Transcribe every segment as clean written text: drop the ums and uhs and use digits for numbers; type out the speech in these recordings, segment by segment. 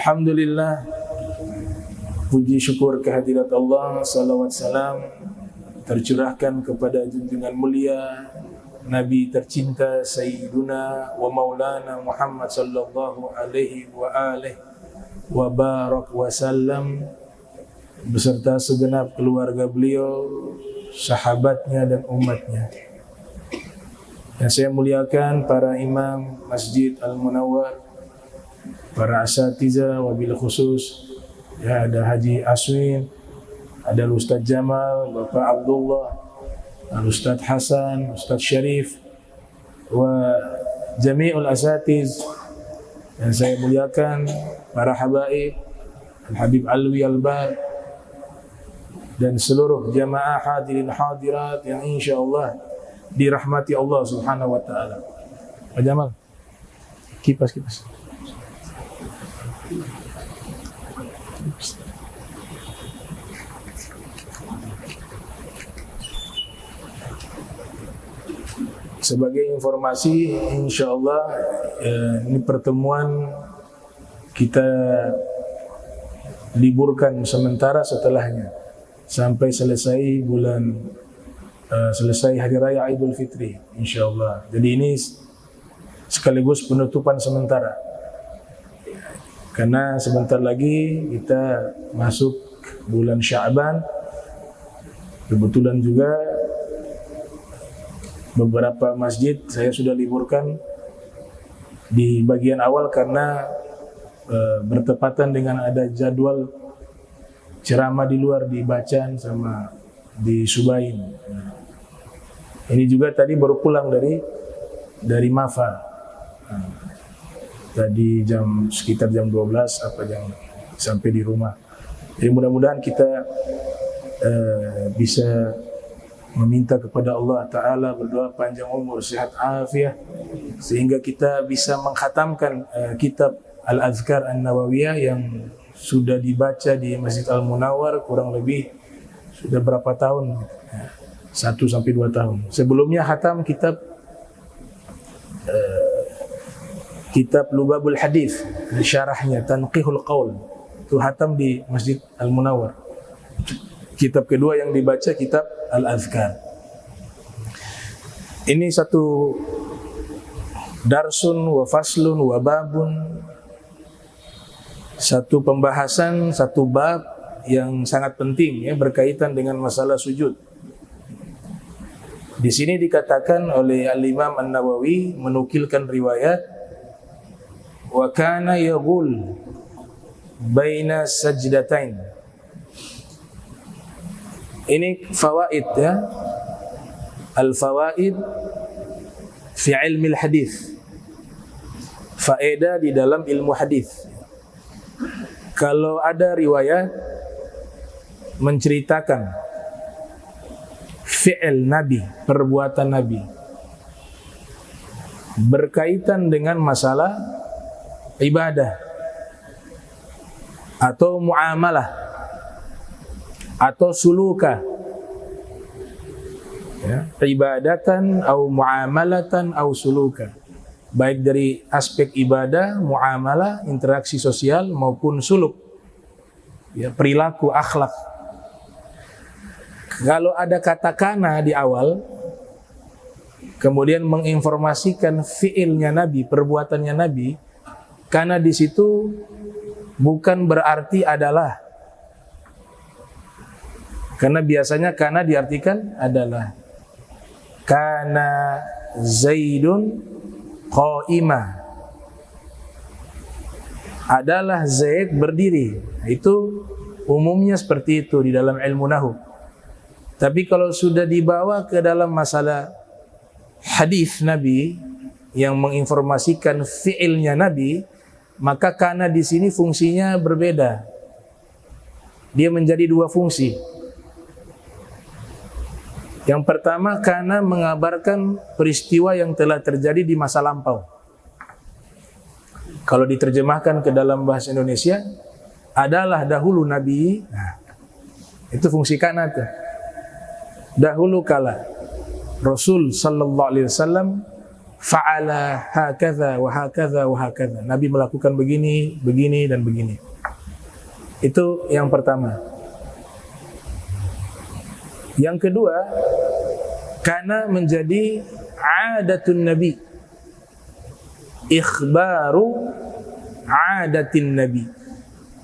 Alhamdulillah, puji syukur kehadirat Allah, salawat salam tercurahkan kepada junjungan mulia Nabi tercinta Sayyiduna wa Maulana Muhammad sallallahu alaihi wa alihi wa barak wa sallam, beserta segenap keluarga beliau, sahabatnya dan umatnya. Yang saya muliakan para imam Masjid Al-Munawwar, para asatidzah, wabil khusus ya, ada Haji Aswin, ada Ustaz Jamal, Bapak Abdullah, Ustaz Hasan, Ustaz Syarif, wa jami'ul asatiz. Yang saya muliakan para habaib, Al-Habib Alwi Albar, dan seluruh jamaah hadirin hadirat yang insyaallah dirahmati Allah Subhanahu wa taala. Pak Jamal, kipas. Sebagai informasi, insyaallah ini pertemuan kita liburkan sementara setelahnya sampai selesai selesai hari raya Idul Fitri, insyaallah. Jadi ini sekaligus penutupan sementara, karena sebentar lagi kita masuk bulan Sya'ban. Kebetulan juga beberapa masjid saya sudah liburkan di bagian awal karena bertepatan dengan ada jadwal ceramah di luar di Bacan sama di Subain. Ini juga tadi baru pulang dari Mafa. Tadi sekitar jam 12 sampai di rumah. Jadi mudah-mudahan kita bisa meminta kepada Allah Ta'ala, berdoa panjang umur, sehat afiah, sehingga kita bisa mengkhatamkan kitab Al-Azkar An-Nawawiyah yang sudah dibaca di Masjid Al-Munawwar kurang lebih sudah berapa tahun? 1 sampai 2 tahun. Sebelumnya khatam kitab Lubabul Hadis, syarahnya Tanqihul Qaul, itu khatam di Masjid Al-Munawwar. Kitab kedua yang dibaca kitab Al-Azkar. Ini satu darsun wa faslun wa babun, satu pembahasan, satu bab yang sangat penting ya, berkaitan dengan masalah sujud. Di sini dikatakan oleh Al-Imam An-Nawawi menukilkan riwayat wa kana yaghul baina sajdatain. Ini fawaid ya, al-fawaid fi ilmi al-hadis, faedah di dalam ilmu hadis. Kalau ada riwayat menceritakan fi'il Nabi, perbuatan Nabi berkaitan dengan masalah ibadah atau muamalah atau suluka ya, ibadatan atau muamalatan atau suluka, baik dari aspek ibadah, muamalah, interaksi sosial maupun suluk ya, perilaku, akhlak. Kalau ada kata kana di awal, kemudian menginformasikan fiilnya Nabi, perbuatannya Nabi, karena di situ bukan berarti adalah. Karena biasanya kana diartikan adalah. Kana Zaidun qa'imah. Adalah Zaid berdiri. Itu umumnya seperti itu di dalam ilmu nahwu. Tapi kalau sudah dibawa ke dalam masalah hadis Nabi yang menginformasikan fiilnya Nabi, maka kana di sini fungsinya berbeda. Dia menjadi 2 fungsi. Yang pertama, kana mengabarkan peristiwa yang telah terjadi di masa lampau. Kalau diterjemahkan ke dalam bahasa Indonesia, adalah dahulu Nabi. Nah, itu fungsi kana tuh. Dahulu kala Rasul sallallahu alaihi wasallam fa'ala hakadha wa hakadha wa hakadha. Nabi melakukan begini, begini dan begini. Itu yang pertama. Yang kedua, karena menjadi adatun Nabi, ikhbaru adatin Nabi.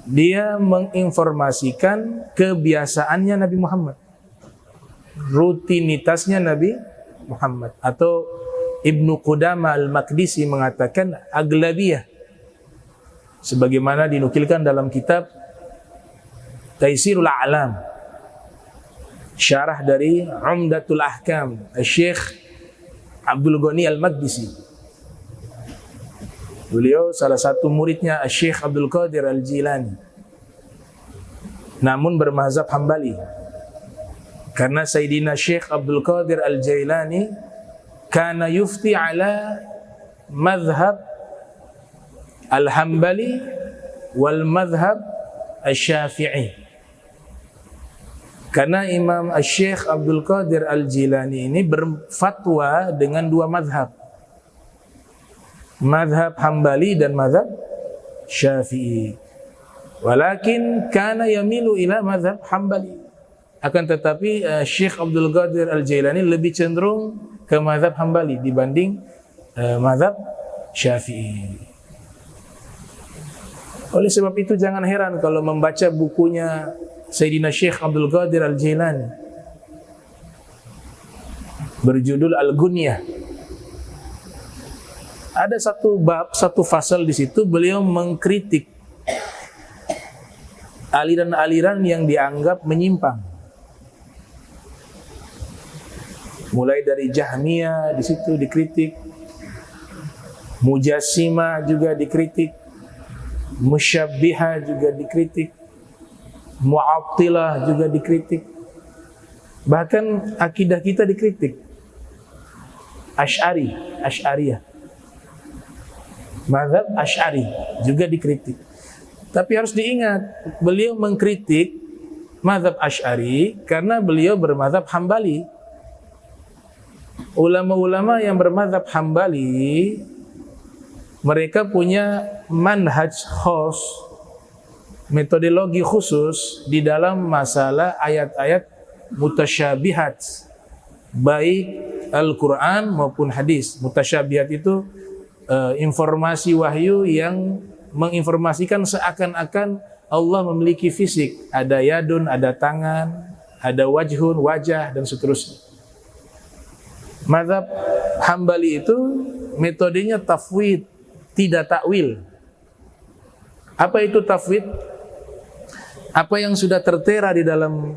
Dia menginformasikan kebiasaannya Nabi Muhammad, rutinitasnya Nabi Muhammad. Atau Ibnu Qudamah Al-Maqdisi mengatakan aglabiyah, sebagaimana dinukilkan dalam kitab Taisirul A'lam, syarah dari Umdatul Ahkam Syekh Abdul Ghani Al-Maqdisi. Beliau salah satu muridnya Syekh Abdul Qadir Al-Jilani, namun bermazhab Hambali. Karena Sayyidina Syekh Abdul Qadir Al-Jilani kana yufti ala madhhab Al-Hambali wal madhhab Al-Syafi'i. Karena Imam Syekh Abdul Qadir Al-Jilani ini berfatwa dengan dua madhab, madhab Hambali dan madhab Syafi'i. Walakin kana yamilu ila madhab Hambali. Akan tetapi Syekh Abdul Qadir Al-Jilani lebih cenderung ke madhab Hambali dibanding madhab Syafi'i. Oleh sebab itu jangan heran kalau membaca bukunya Sayyidina Syekh Abdul Qadir Al-Jilani berjudul Al-Gunyah. Ada satu bab, satu fasal di situ beliau mengkritik aliran-aliran yang dianggap menyimpang. Mulai dari Jahmiyah di situ dikritik, Mujassimah juga dikritik, Musyabbihah juga dikritik, Mu'attilah juga dikritik. Bahkan akidah kita dikritik. Asy'ariyah. Mazhab Asy'ari juga dikritik. Tapi harus diingat, beliau mengkritik mazhab Asy'ari karena beliau bermazhab Hambali. Ulama-ulama yang bermazhab Hambali, mereka punya manhaj khos, metodologi khusus di dalam masalah ayat-ayat mutasyabihat, baik Al-Quran maupun hadis. Mutasyabihat itu informasi wahyu yang menginformasikan seakan-akan Allah memiliki fisik, ada yadun, ada tangan, ada wajhun, wajah dan seterusnya. Mazhab Hambali itu metodenya tafwid, tidak takwil. Apa itu tafwid? Apa yang sudah tertera di dalam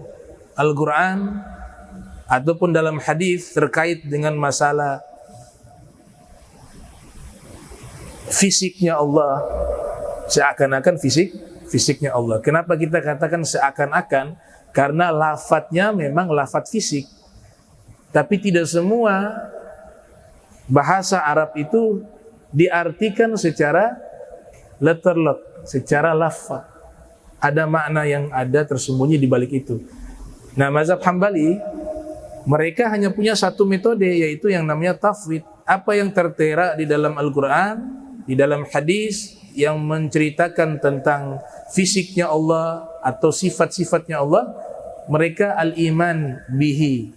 Al-Quran ataupun dalam hadis terkait dengan masalah fisiknya Allah, seakan-akan fisiknya Allah. Kenapa kita katakan seakan-akan? Karena lafadznya memang lafadz fisik. Tapi tidak semua bahasa Arab itu diartikan secara letterlock, secara lafadz. Ada makna yang ada tersembunyi di balik itu. Nah, mazhab Hambali mereka hanya punya satu metode, yaitu yang namanya tafwid. Apa yang tertera di dalam Al-Quran, di dalam hadis yang menceritakan tentang fisiknya Allah atau sifat-sifatnya Allah, mereka al-iman bihi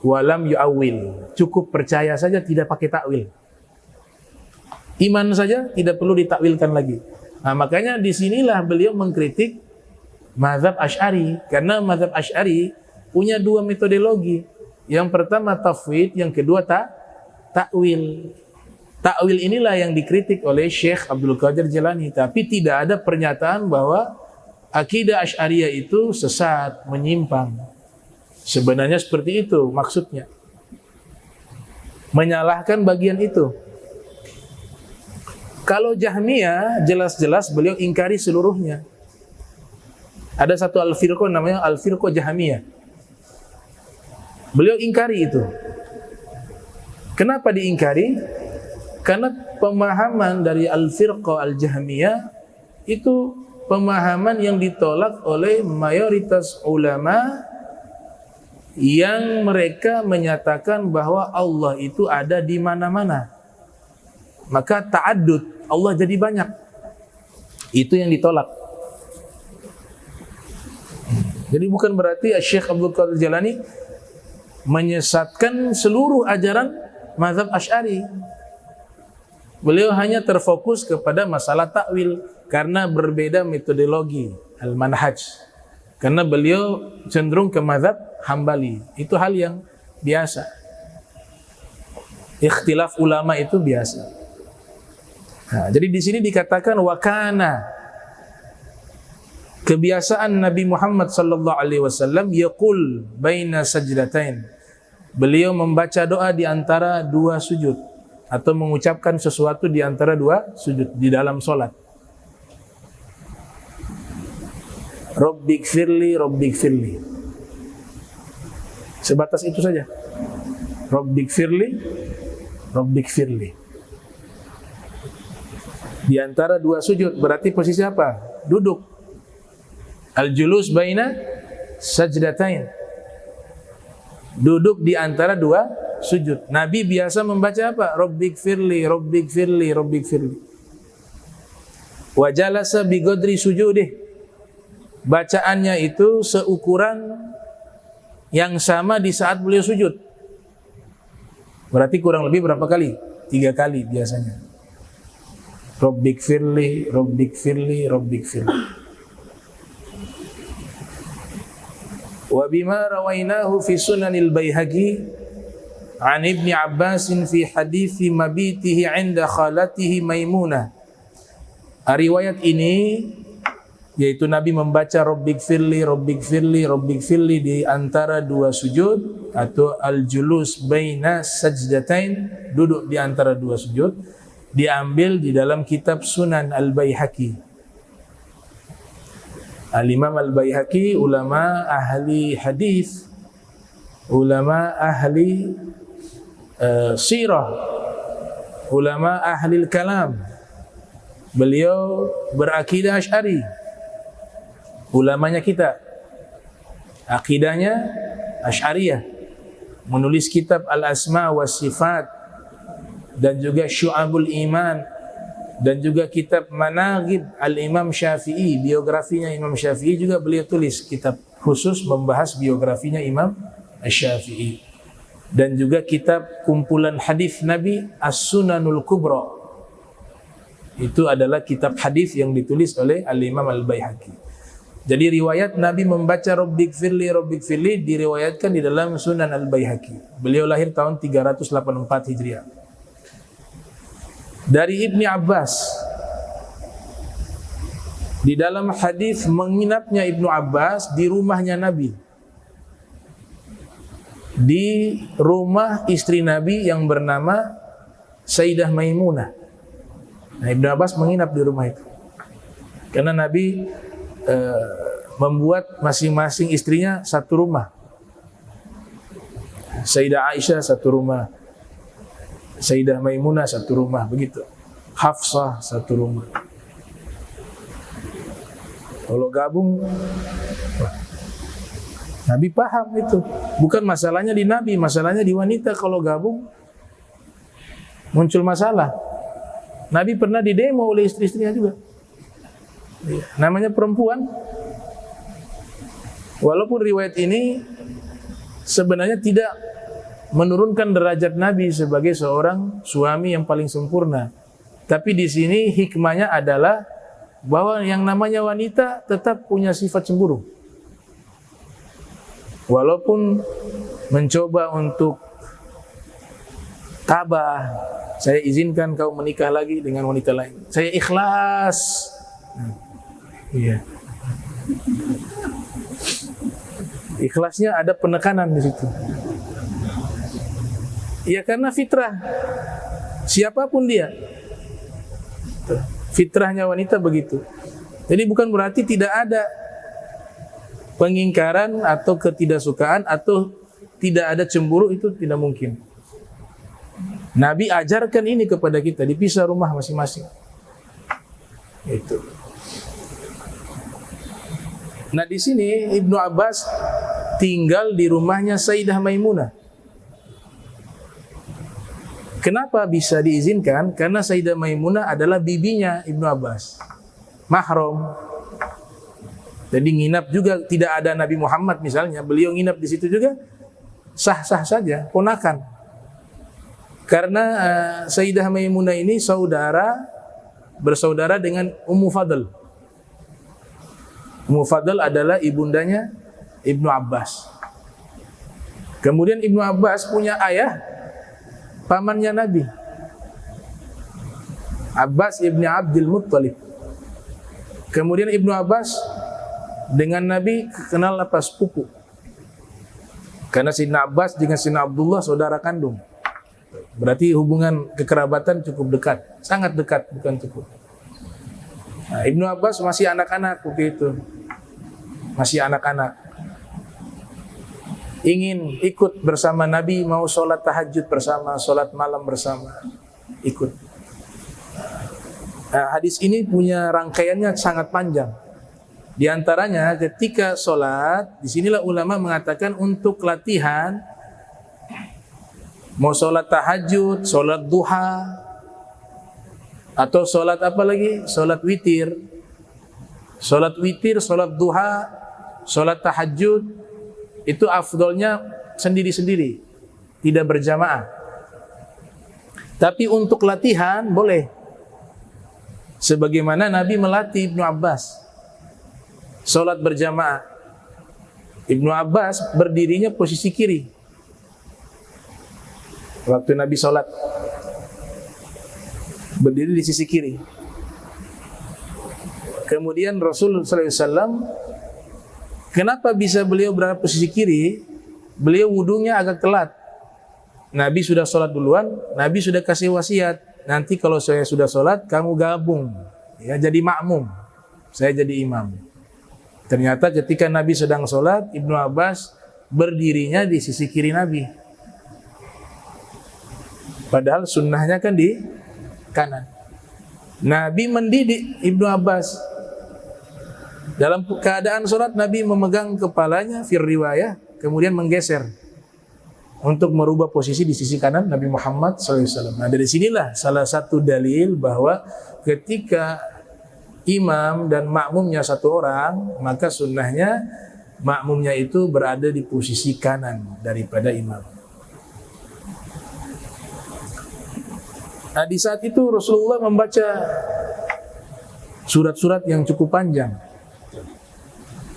walam yu'awil. Cukup percaya saja, tidak pakai takwil. Iman saja, tidak perlu ditakwilkan lagi. Nah, makanya disinilah beliau mengkritik mazhab Asy'ari, karena mazhab Asy'ari punya dua metodologi. Yang pertama tafwid, yang kedua takwil. Takwil inilah yang dikritik oleh Syekh Abdul Qadir Jilani, tapi tidak ada pernyataan bahwa akidah Asy'ariyah itu sesat, menyimpang. Sebenarnya seperti itu maksudnya. Menyalahkan bagian itu. Kalau Jahmiyah jelas-jelas beliau ingkari seluruhnya. Ada satu al-firqah namanya al-firqah Jahmiyah. Beliau ingkari itu. Kenapa diingkari? Karena pemahaman dari al-firqah al-Jahmiyah itu pemahaman yang ditolak oleh mayoritas ulama yang mereka menyatakan bahwa Allah itu ada di mana-mana. Maka ta'addud, Allah jadi banyak. Itu yang ditolak. Jadi bukan berarti Syekh Abdul Qadir Jailani menyesatkan seluruh ajaran mazhab Asy'ari. Beliau hanya terfokus kepada masalah takwil karena berbeda metodologi al-manhaj. Karena beliau cenderung ke mazhab Hambali. Itu hal yang biasa. Ikhtilaf ulama itu biasa. Nah, jadi di sini dikatakan wakana, kebiasaan Nabi Muhammad sallallahu alaihi wasallam yaqul baina sajdatain. Beliau membaca doa di antara dua sujud atau mengucapkan sesuatu di antara dua sujud di dalam salat. Rabbighfirli, Rabbighfirli. Sebatas itu saja. Rabbighfirli, Rabbighfirli. Di antara dua sujud berarti posisi apa? Duduk. Al-julus baina sajdatain. Duduk di antara dua sujud. Nabi biasa membaca apa? Rabbighfirli, Rabbighfirli, Rabbighfirli. Wa jalasa bi qadri sujudih. Bacaannya itu seukuran yang sama di saat beliau sujud. Berarti kurang lebih berapa kali? 3 kali biasanya. Rabbighfirli, Rabbighfirli, Rabbighfirli. Wa bima rawainahu fi sunanil Baihaqi an Ibni Abbas fi hadithi mabitihi 'inda khalatihi Maimunah. Riwayat ini yaitu Nabi membaca Rabbighfirli, Rabbighfirli, Rabbighfirli di antara dua sujud atau al-julus baina sajdatain, duduk di antara dua sujud, diambil di dalam kitab Sunan Al-Baihaqi. Al-Imam Al-Baihaqi ulama ahli hadis, ulama ahli sirah, ulama ahli kalam. Beliau berakidah Asy'ari. Ulamanya kita, akidahnya Asy'ariyah, menulis kitab Al-Asma wa Sifat dan juga Syu'abul Iman dan juga kitab Manaqib Al-Imam Syafi'i, biografinya Imam Syafi'i juga beliau tulis kitab khusus membahas biografinya Imam Syafi'i. Dan juga kitab kumpulan hadis Nabi As-Sunanul Kubra. Itu adalah kitab hadis yang ditulis oleh Al-Imam Al-Baihaqi. Jadi riwayat Nabi membaca Rabbighfirli, Rabbighfirli diriwayatkan di dalam Sunan Al-Baihaqi. Beliau lahir tahun 384 Hijriah. Dari Ibni Abbas, di dalam hadis menginapnya Ibnu Abbas di rumahnya Nabi, di rumah istri Nabi yang bernama Sayyidah Maimunah. Nah, Ibnu Abbas menginap di rumah itu karena Nabi membuat masing-masing istrinya satu rumah. Sayyidah Aisyah satu rumah, Sayyidah Maimunah satu rumah, begitu. Hafsah satu rumah. Kalau gabung, Nabi paham itu. Bukan masalahnya di Nabi, masalahnya di wanita. Kalau gabung muncul masalah. Nabi pernah didemo oleh istri-istrinya juga. Namanya perempuan. Walaupun riwayat ini sebenarnya tidak menurunkan derajat Nabi sebagai seorang suami yang paling sempurna, tapi di sini hikmahnya adalah bahwa yang namanya wanita tetap punya sifat cemburu. Walaupun mencoba untuk tabah, saya izinkan kau menikah lagi dengan wanita lain, saya ikhlas. Iya. Ikhlasnya ada penekanan di situ. Ya karena fitrah. Siapapun dia. Fitrahnya wanita begitu. Jadi bukan berarti tidak ada pengingkaran atau ketidaksukaan atau tidak ada cemburu, itu tidak mungkin. Nabi ajarkan ini kepada kita, dipisah rumah masing-masing. Itu. Nah di sini Ibnu Abbas tinggal di rumahnya Sayyidah Maimunah. Kenapa bisa diizinkan? Karena Sayyidah Maimunah adalah bibinya Ibnu Abbas, mahram. Jadi nginap juga, tidak ada Nabi Muhammad misalnya, beliau nginap di situ juga sah-sah saja, ponakan. Karena Sayyidah Maimunah ini bersaudara dengan Ummu Fadl. Ummu Fadl adalah ibundanya Ibnu Abbas. Kemudian Ibnu Abbas punya ayah, pamannya Nabi, Abbas ibni Abdul Muttalib. Kemudian Ibnu Abbas dengan Nabi kenal apa? Sepupu. Karena Sayyidina Abbas dengan Sayyidina Abdullah saudara kandung. Berarti hubungan kekerabatan cukup dekat, sangat dekat, bukan cukup. Nah, Ibnu Abbas masih anak-anak waktu itu, masih anak-anak. Ingin ikut bersama Nabi, mau sholat tahajud bersama, sholat malam bersama, ikut. Nah, hadis ini punya rangkaiannya sangat panjang. Di antaranya ketika sholat, disinilah ulama mengatakan untuk latihan, mau sholat tahajud, sholat duha, atau sholat apa lagi? Sholat witir. Sholat witir, sholat duha, sholat tahajud, itu afdolnya sendiri-sendiri, tidak berjamaah. Tapi untuk latihan boleh. Sebagaimana Nabi melatih Ibnu Abbas sholat berjamaah. Ibnu Abbas berdirinya posisi kiri waktu Nabi sholat, berdiri di sisi kiri. Kemudian Rasul SAW, kenapa bisa beliau berada posisi kiri? Beliau wudunya agak telat. Nabi sudah sholat duluan, Nabi sudah kasih wasiat, nanti kalau saya sudah sholat, kamu gabung, ya, jadi makmum, saya jadi imam. Ternyata ketika Nabi sedang sholat, Ibnu Abbas berdirinya di sisi kiri Nabi. Padahal sunnahnya kan di kanan. Nabi mendidik Ibnu Abbas. Dalam keadaan sholat, Nabi memegang kepalanya fir riwayah, kemudian menggeser untuk merubah posisi di sisi kanan Nabi Muhammad SAW. Nah, dari sinilah salah satu dalil bahwa ketika imam dan makmumnya satu orang, maka sunnahnya makmumnya itu berada di posisi kanan daripada imam. Nah, di saat itu Rasulullah membaca surat-surat yang cukup panjang.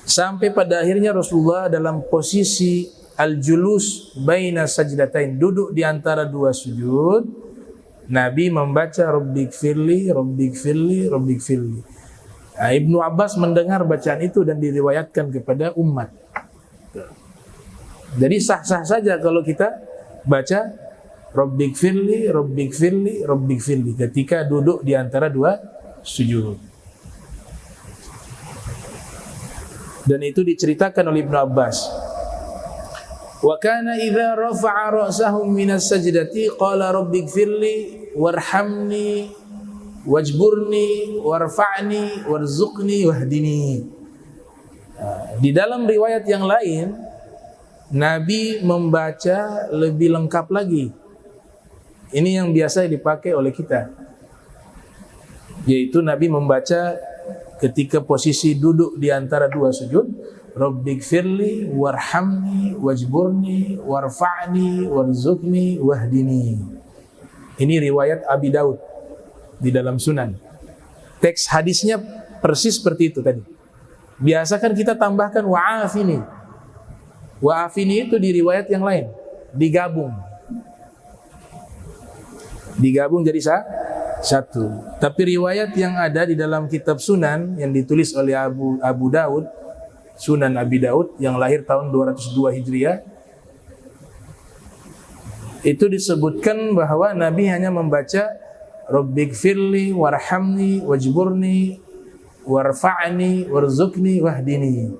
Sampai pada akhirnya Rasulullah dalam posisi al-julus baina sajdatain, duduk di antara dua sujud, Nabi membaca Rabbighfirli, Rabbighfirli, Rabbighfirli. Nah, Ibnu Abbas mendengar bacaan itu dan diriwayatkan kepada umat. Jadi sah-sah saja kalau kita baca Rabbighfirli, Rabbighfirli, Rabbighfirli ketika duduk di antara dua sujud. Dan itu diceritakan oleh Ibnu Abbas. Wa kana idza rafa'a ra'sahu minas sajdati qala rabbighfirli warhamni wajburni warfa'ni warzuqni wahdini. Di dalam riwayat yang lain, Nabi membaca lebih lengkap lagi. Ini yang biasa dipakai oleh kita, yaitu Nabi membaca ketika posisi duduk di antara dua sujud, Rabbighfirli warhamni wajburni warfa'ni warzuqni wahdini. Ini riwayat Abi Daud di dalam Sunan. Teks hadisnya persis seperti itu tadi. Biasa kan kita tambahkan wa'afini. Wa'afini itu di riwayat yang lain digabung jadi satu. Tapi riwayat yang ada di dalam kitab Sunan yang ditulis oleh Abu Daud, Sunan Abi Daud yang lahir tahun 202 Hijriah, itu disebutkan bahwa Nabi hanya membaca Rabbighfirli warhamni wajburni warfa'ni warzuqni wahdini.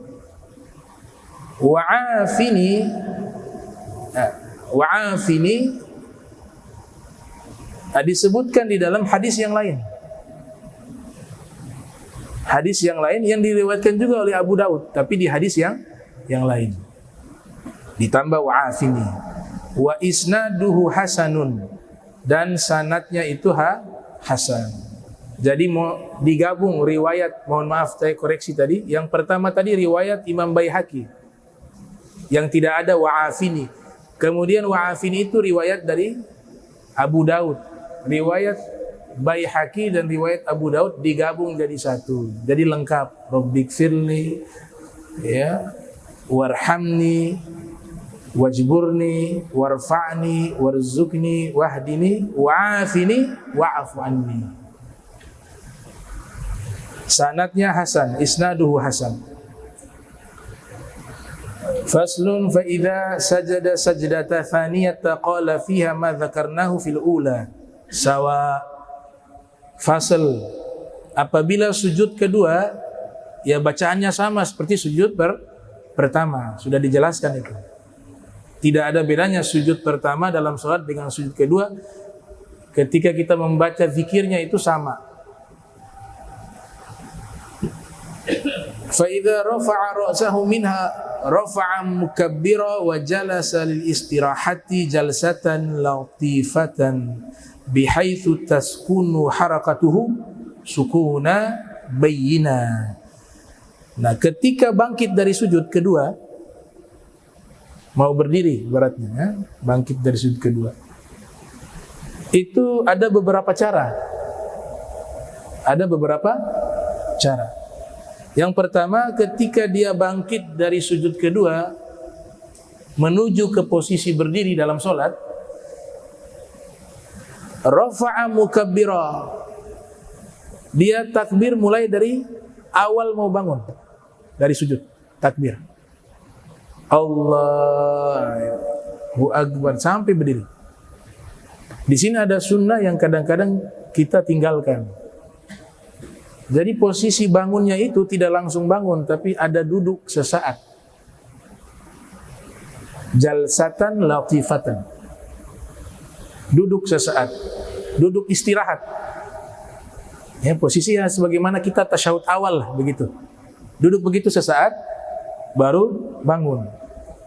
Wa'afini disebutkan di dalam hadis yang lain. Hadis yang lain yang diriwayatkan juga oleh Abu Daud, tapi di hadis yang lain. ditambah wa'afini. Wa isnaduhu hasanun, dan sanadnya itu hasan. Jadi mau digabung riwayat, mohon maaf saya koreksi tadi, yang pertama tadi riwayat Imam Baihaqi yang tidak ada wa'afini. Kemudian wa'afini itu riwayat dari Abu Daud. Riwayat Baihaqi dan riwayat Abu Daud digabung jadi satu. Jadi lengkap. Rabbighfirli, ya, warhamni, wajburni, warfa'ni, warzuqni, wahdini, wa'afini, wa'afu anni. Sanadnya hasan, isnaduhu hasan. Faslun fa idza sajada sajdata thaniyata qala fiha ma dzakarnahu fil ula sawa. Fasl, apabila sujud kedua ya bacaannya sama seperti sujud pertama, sudah dijelaskan itu. Tidak ada bedanya sujud pertama dalam salat dengan sujud kedua. Ketika kita membaca zikirnya itu sama. Fa idza rafa'a ra'sahu minha rafa'a mukabbira wa jalasa lil istirahati jalsatan latifatan bihaitsu taskunu harakatuhu sukuna bayyina. Nah, ketika bangkit dari sujud kedua, mau berdiri ibaratnya, ya, bangkit dari sujud kedua, itu ada beberapa cara. Ada beberapa cara. Yang pertama, ketika dia bangkit dari sujud kedua menuju ke posisi berdiri dalam solat, rafa'a mukabbira, dia takbir mulai dari awal mau bangun dari sujud, takbir Allahu Akbar sampai berdiri. Di sini ada sunnah yang kadang-kadang kita tinggalkan. Jadi posisi bangunnya itu tidak langsung bangun, tapi ada duduk sesaat. Jalsatan latifatan. Duduk sesaat. Duduk istirahat. Ya, posisinya sebagaimana kita tasyahud awal begitu. Duduk begitu sesaat baru bangun.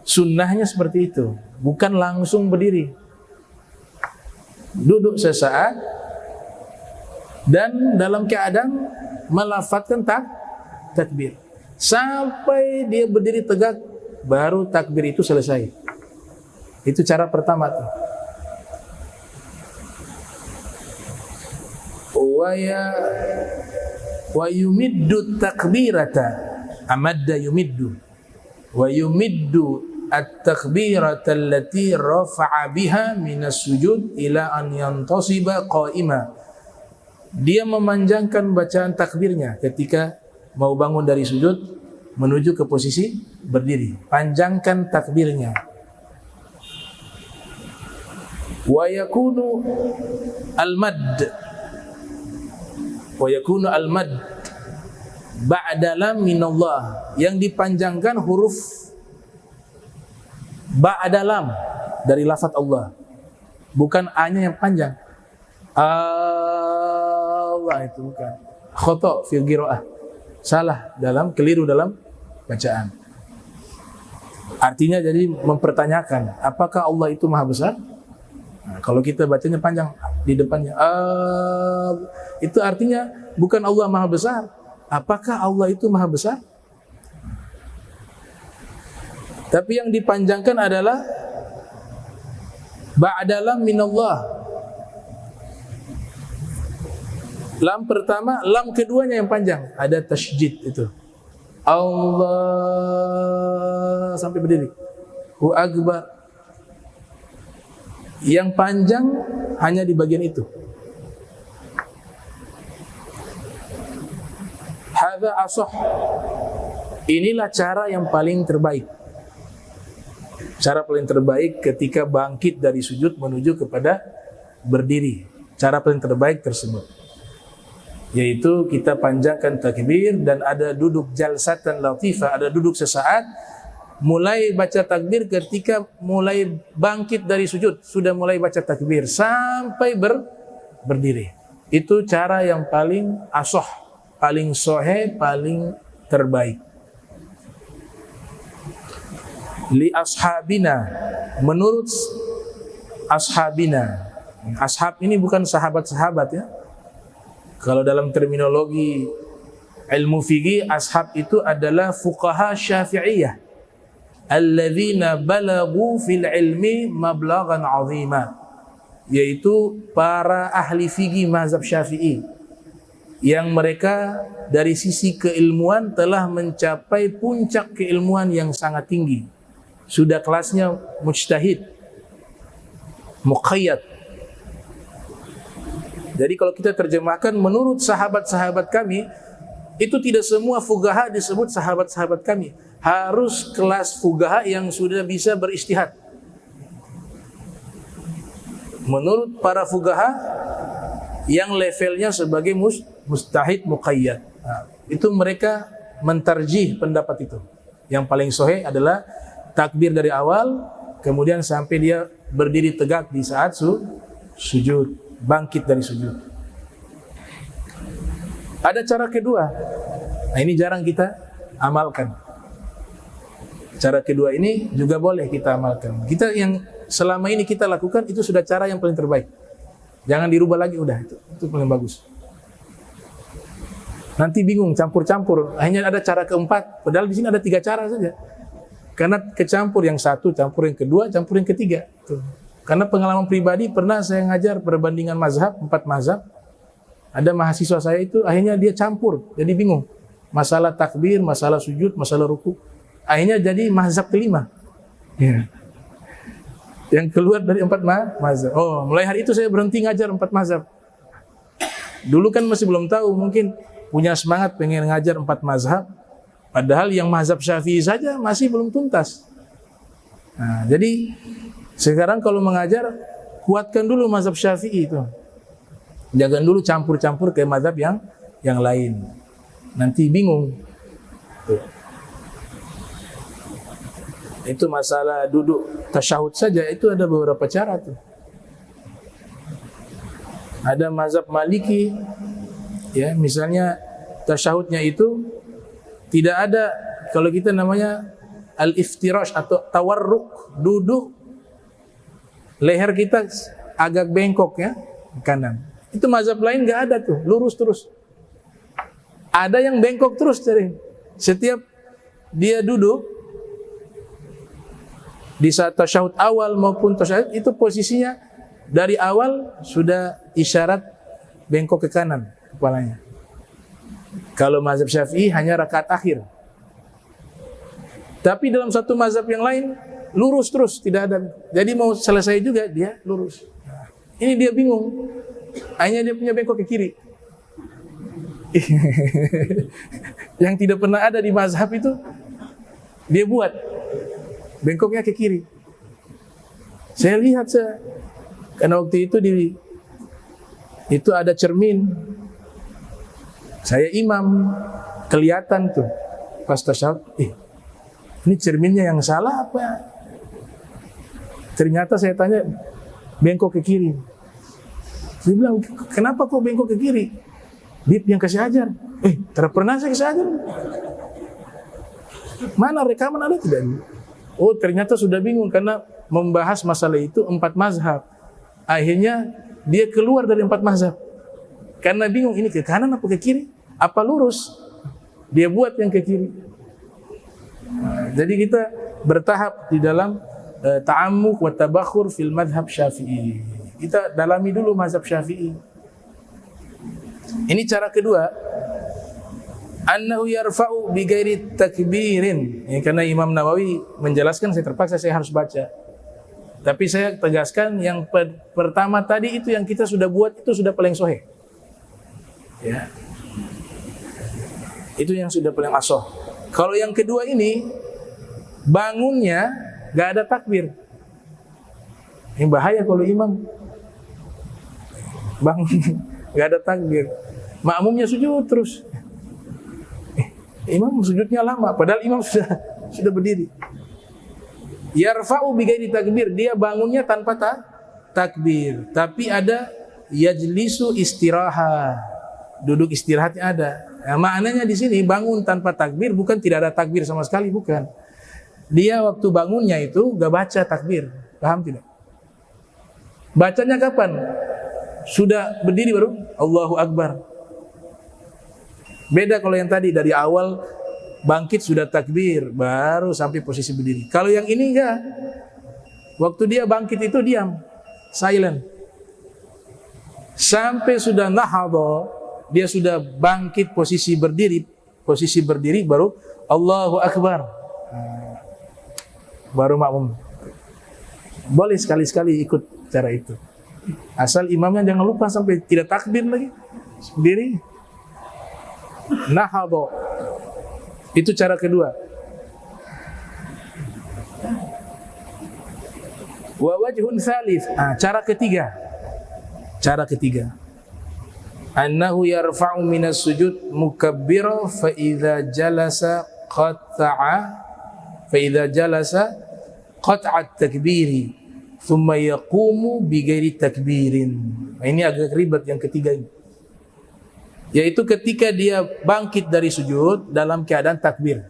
Sunnahnya seperti itu, bukan langsung berdiri. Duduk sesaat dan dalam keadaan melafadzkan takbir sampai dia berdiri tegak, baru takbir itu selesai. Itu cara pertama tuh. Wa yumiddu takbirata amadda yumiddu wa yumiddu at-takbirata allati rafa'a biha minas sujud ila an yantasiba qa'ima. Dia memanjangkan bacaan takbirnya ketika mau bangun dari sujud menuju ke posisi berdiri. Panjangkan takbirnya. Wa yakunu al-madd. Wa yakunu al-madd ba'da lam minallah, yang dipanjangkan huruf ba'da lam dari lafaz Allah. Bukan A-nya yang panjang. Allah itu bukan. Khata' fil qiraah. Salah dalam, keliru dalam bacaan. Artinya jadi mempertanyakan, apakah Allah itu maha besar? Nah, kalau kita bacanya panjang di depannya, itu artinya bukan Allah maha besar. Apakah Allah itu maha besar? Tapi yang dipanjangkan adalah ba'dalam minallah. Lam pertama, lam keduanya yang panjang, ada tasydid itu. Allah sampai berdiri. Hu akbar. Yang panjang hanya di bagian itu. Hadza ashah. Inilah cara yang paling terbaik. Cara paling terbaik ketika bangkit dari sujud menuju kepada berdiri. Cara paling terbaik tersebut, yaitu kita panjangkan takbir dan ada duduk jalsatan latifah, ada duduk sesaat. Mulai baca takbir ketika mulai bangkit dari sujud, sudah mulai baca takbir sampai berdiri. Itu cara yang paling ashah, paling sahih, paling terbaik. li ashabina, menurut ashabina. Ashab ini bukan sahabat-sahabat ya. Kalau dalam terminologi ilmu fikih, ashab itu adalah fuqaha syafi'iyah alladzina balagu fil ilmi mablaghan 'azima, yaitu para ahli fikih mazhab Syafi'i yang mereka dari sisi keilmuan telah mencapai puncak keilmuan yang sangat tinggi. Sudah kelasnya mujtahid, muqayyad. Jadi kalau kita terjemahkan menurut sahabat-sahabat kami, itu tidak semua fuqaha disebut sahabat-sahabat kami. Harus kelas fuqaha yang sudah bisa beristihad. Menurut para fuqaha yang levelnya sebagai mustahid muqayyad. Nah, itu mereka mentarjih pendapat itu. Yang paling sahih adalah takbir dari awal, kemudian sampai dia berdiri tegak di saat sujud. Bangkit dari sujud. Ada cara kedua. Nah, ini jarang kita amalkan. Cara kedua ini juga boleh kita amalkan. Kita yang selama ini kita lakukan itu sudah cara yang paling terbaik. Jangan dirubah lagi, udah itu paling bagus. Nanti bingung campur-campur. Hanya ada cara keempat. Padahal di sini ada 3 cara saja. Karena kecampur yang satu, campur yang kedua, campur yang ketiga. Tuh. Karena pengalaman pribadi pernah saya ngajar perbandingan mazhab, 4 mazhab. Ada mahasiswa saya itu akhirnya dia campur, jadi bingung. Masalah takbir, masalah sujud, masalah ruku. Akhirnya jadi mazhab kelima. Ya. Yang keluar dari 4 mazhab. Oh, mulai hari itu saya berhenti ngajar 4 mazhab. Dulu kan masih belum tahu, mungkin punya semangat pengen ngajar 4 mazhab. Padahal yang mazhab Syafi'i saja masih belum tuntas. Nah, jadi sekarang kalau mengajar, kuatkan dulu mazhab Syafi'i itu. Jangan dulu campur-campur ke mazhab yang lain. Nanti bingung. Tuh. Itu masalah duduk tasyahud saja, itu ada beberapa cara tuh. Ada mazhab Maliki, ya, misalnya tasyahudnya itu tidak ada, kalau kita namanya al-iftirash atau tawarruk, duduk leher kita agak bengkok ya, kanan. Itu mazhab lain nggak ada tuh, lurus terus. Ada yang bengkok terus, jadi setiap dia duduk di saat tasyahud awal maupun tasyahud itu posisinya dari awal sudah isyarat bengkok ke kanan kepalanya. Kalau mazhab Syafi'i hanya rakaat akhir. Tapi dalam satu mazhab yang lain lurus terus, tidak ada. Jadi mau selesai juga dia lurus. Nah, ini dia bingung. Hanya dia punya bengkok ke kiri. Yang tidak pernah ada di mazhab itu dia buat bengkoknya ke kiri. Saya lihat karena waktu itu ada cermin. Saya imam, kelihatan tuh pas tasyahud, ini cerminnya yang salah apa? Ternyata saya tanya, bengkok ke kiri. Saya bilang, kenapa kok bengkok ke kiri? Bib yang kasih ajar. Tidak pernah saya kasih ajar. Mana rekaman ada tidak? Oh, ternyata sudah bingung karena membahas masalah itu 4 mazhab. Akhirnya dia keluar dari 4 mazhab. Karena bingung, ini ke kanan apa ke kiri? Apa lurus? Dia buat yang ke kiri. Nah, jadi kita bertahap di dalam ta'ammuk wa tabakhur fil madhab Syafi'i. Kita dalami dulu mazhab Syafi'i. Ini cara kedua. Annahu yarfa'u bi ghairi takbirin. Ya, karena Imam Nawawi menjelaskan, saya terpaksa saya harus baca. Tapi saya tegaskan yang pertama tadi itu yang kita sudah buat itu sudah paling sahih. Ya. Itu yang sudah paling asoh. Kalau yang kedua ini bangunnya gak ada takbir. Ini bahaya kalau imam bangun gak ada takbir. Makmumnya sujud terus. Imam sujudnya lama, padahal imam sudah berdiri. Yarfa'u bi ghairi takbir, dia bangunnya tanpa takbir. Tapi ada yajlisu istirahat, duduk istirahatnya ada. Nah, maknanya di sini bangun tanpa takbir bukan tidak ada takbir sama sekali, bukan. dia waktu bangunnya itu gak baca takbir. Paham tidak? Bacanya kapan? Sudah berdiri baru Allahu Akbar. Beda kalau yang tadi dari awal bangkit sudah takbir baru sampai posisi berdiri. Kalau yang ini enggak. Waktu dia bangkit itu diam, silent. Sampai sudah nahadha, dia sudah bangkit posisi berdiri baru Allahu Akbar. Baru makmum. Boleh sekali-sekali ikut cara itu. Asal imamnya jangan lupa sampai tidak takbir lagi. Berdiri. Nahadha. Itu cara kedua. Wa wajhun tsalits. Cara ketiga. Cara ketiga. Annahu yarfa'u minas sujud mukabbira fa idza jalasa qat'a takbiri thumma yaqumu bighairi takbirin. Ini agak ribet yang ketiga ini. Yaitu ketika dia bangkit dari sujud dalam keadaan takbir.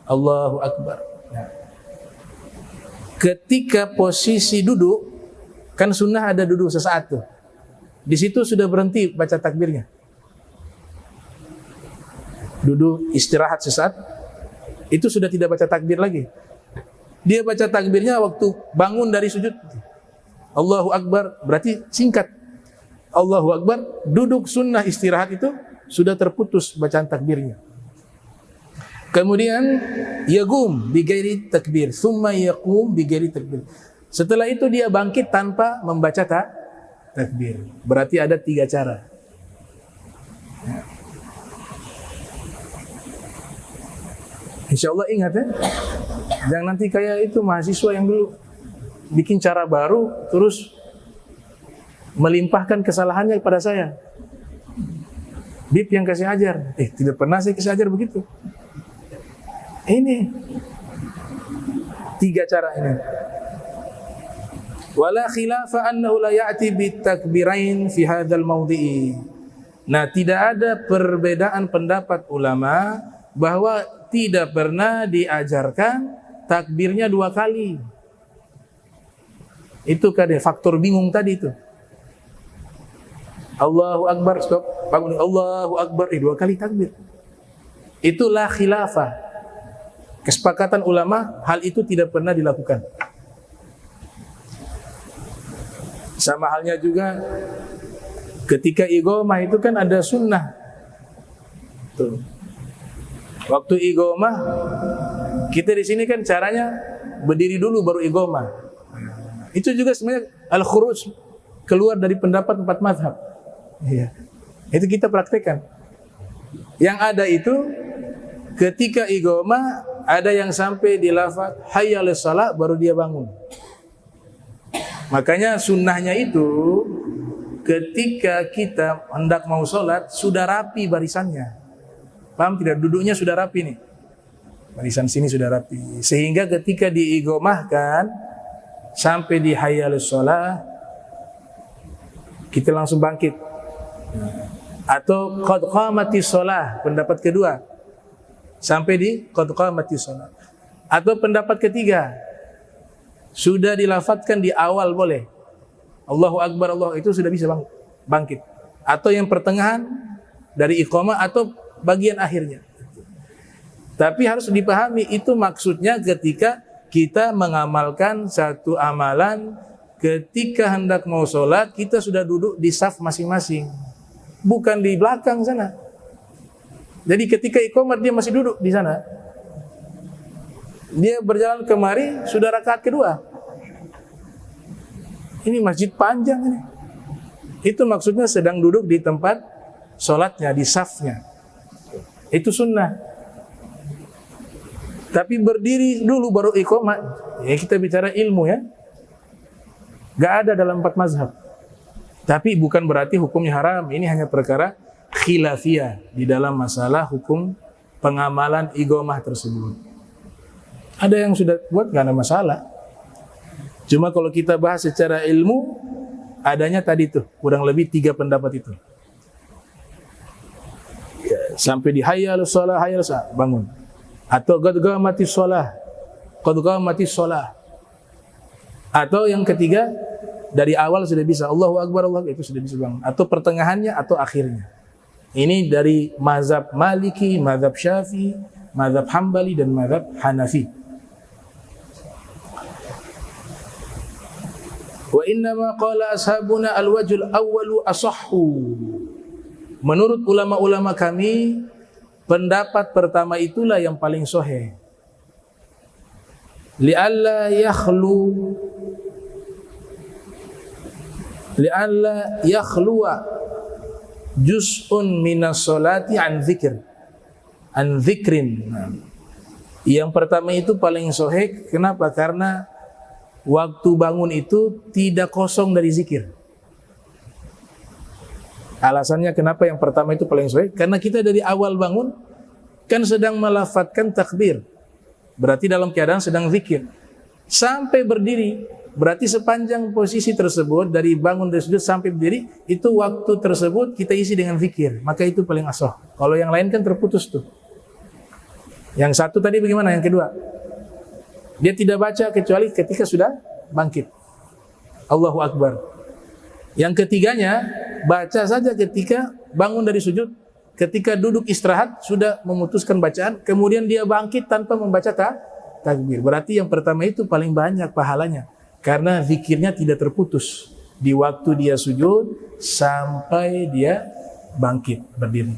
Allahu Akbar. Ketika posisi duduk, kan sunnah ada duduk sesaat tuh. Di situ sudah berhenti baca takbirnya. Duduk istirahat sesaat, itu sudah tidak baca takbir lagi. Dia baca takbirnya waktu bangun dari sujud. Allahu Akbar, berarti singkat. Allahu Akbar, duduk sunnah istirahat itu sudah terputus bacaan takbirnya. Kemudian yaqum bi ghairi takbir, thumma yaqum bi ghairi takbir. Setelah itu dia bangkit tanpa membaca takbir. Berarti ada 3 cara. Insyaallah ingat ya. Jangan nanti kayak itu mahasiswa yang dulu bikin cara baru terus melimpahkan kesalahannya kepada saya. Bib yang kasih ajar. Tidak pernah saya kasih ajar begitu. Ini 3 cara ini. Wala khilafa annahu la ya'ti bitakbirain fi hadzal mawdi'i. Nah, tidak ada perbedaan pendapat ulama bahwa tidak pernah diajarkan takbirnya 2 kali. Itu kan faktor bingung tadi itu. Allahu Akbar, stop, bangun, Allahu Akbar, 2 kali takbir. Itulah khilafah. Kesepakatan ulama, hal itu tidak pernah dilakukan. Sama halnya juga ketika iqamah itu kan ada sunnah. Tuh. Waktu iqamah, kita di sini kan caranya berdiri dulu baru iqamah. Itu juga sebenarnya al-khuruj, keluar dari pendapat 4 mazhab. Iya. Itu kita praktekkan. Yang ada itu ketika iqamah ada yang sampai di lafaz hayya 'alas shalah baru dia bangun. Makanya sunnahnya itu ketika kita hendak mau sholat sudah rapi barisannya. Paham tidak? Duduknya sudah rapi nih. Barisan sini sudah rapi. Sehingga ketika diiqamahkan sampai di hayya 'alas shalah kita langsung bangkit. Atau qad qamatis shalah, pendapat kedua. Sampai di qad qamatis shalah. Atau pendapat ketiga, sudah dilafatkan di awal boleh. Allahu Akbar, Allah itu sudah bisa bangkit. Atau yang pertengahan dari iqamah atau bagian akhirnya. Tapi harus dipahami itu maksudnya ketika kita mengamalkan satu amalan ketika hendak mau sholat kita sudah duduk di saf masing-masing. Bukan di belakang sana. Jadi ketika iqamah dia masih duduk di sana. Dia berjalan kemari sudah rakaat kedua. Ini masjid panjang ini. Itu maksudnya sedang duduk di tempat sholatnya, di safnya. Itu sunnah. Tapi berdiri dulu baru iqamah. Ya kita bicara ilmu ya. Gak ada dalam 4 mazhab. Tapi bukan berarti hukumnya haram. Ini hanya perkara khilafiyah di dalam masalah hukum pengamalan iqamah tersebut. Ada yang sudah buat gak ada masalah. Cuma kalau kita bahas secara ilmu, adanya tadi tuh kurang lebih 3 pendapat itu. Sampai di hayya 'alas shalah, hayya 'alas shalah, bangun. Atau qad qamatis shalah, qad qamatis shalah. Atau yang ketiga, dari awal sudah bisa Allahu Akbar, Allah itu sudah bisa bangun. Atau pertengahannya atau akhirnya. Ini dari mazhab Maliki, mazhab Syafi'i, mazhab Hambali dan mazhab Hanafi. Wa innama qala ashabuna al-wajhul awwalu asahhu. Menurut ulama-ulama kami, pendapat pertama itulah yang paling sahih. Li'alla yakhluwa juz'un minas sholati an dzikrin. Yang pertama itu paling sahih. Kenapa? Karena waktu bangun itu tidak kosong dari zikir. Alasannya kenapa yang pertama itu paling sahih? Karena kita dari awal bangun kan sedang melafadzkan takbir. Berarti dalam keadaan sedang zikir. Sampai berdiri, berarti sepanjang posisi tersebut dari bangun dari sujud sampai berdiri, itu waktu tersebut kita isi dengan zikir. Maka itu paling ashah. Kalau yang lain kan terputus tuh. Yang satu tadi bagaimana? Yang kedua, dia tidak baca kecuali ketika sudah bangkit. Allahu Akbar. Yang ketiganya, baca saja ketika bangun dari sujud, ketika duduk istirahat sudah memutuskan bacaan, kemudian dia bangkit tanpa membaca takbir. Berarti yang pertama itu paling banyak pahalanya, karena zikirnya tidak terputus di waktu dia sujud sampai dia bangkit berdiri.